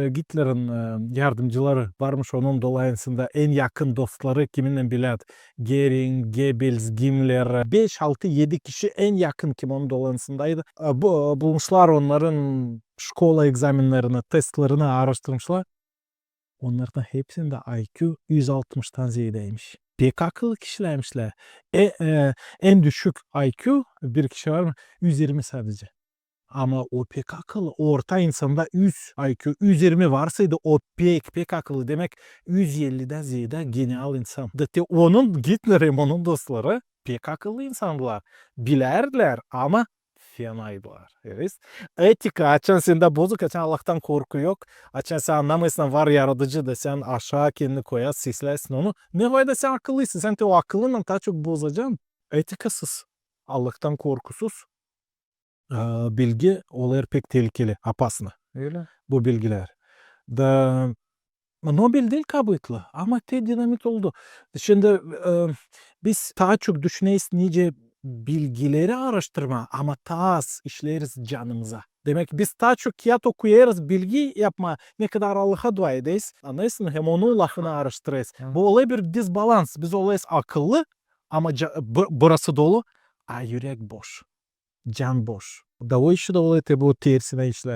Hitler'in yardımcıları varmış, onun dolayısıyla en yakın dostları kiminle bilet? Göring, Goebbels, Himmler, 5, 6, 7 kişi en yakın kim onun dolayısındaydı. Bulmuşlar onların şkola egzaminlerini, testlerini araştırmışlar. Onların hepsinde IQ 160'tan ziyadeymiş. Pek akıllı kişilermişler. En düşük IQ bir kişi var mı? 120 sadece. Ama o pek akıllı. Orta insanda 100 IQ, 120 varsaydı o pek akıllı. Demek 150'den ziyade genial insan. Onun Hitler'in onun dostları pek akıllı insanlar. Bilerler ama fenaydılar. Evet. Etika açan sende bozuk, açan Allah'tan korku yok. Açan sen anlamıyorsan var yaratıcı da sen aşağı kendini koyar, sislersin onu. Ne fayda, sen akıllısın. Sen de o akıllından daha çok bozacaksın. Etikasız. Allah'tan korkusuz. Bilgi olaylar pek tehlikeli, apaslı. Öyle. Bu bilgiler. Da Nobel değil kabuklu ama dinamit oldu. Şimdi biz daha çok düşüneyiz nice bilgileri araştırma ama daha az işleriz canımıza. Demek biz daha çok kağıt okuyarız, bilgi yapma, ne kadar Allah'a dua edeyiz. Anlayısın, hem onun lafını araştırırız. Bu olay bir disbalans. Biz olayız akıllı ama burası dolu. Yürek boş. Can boş. Da o işi de olayı bu tersine işler.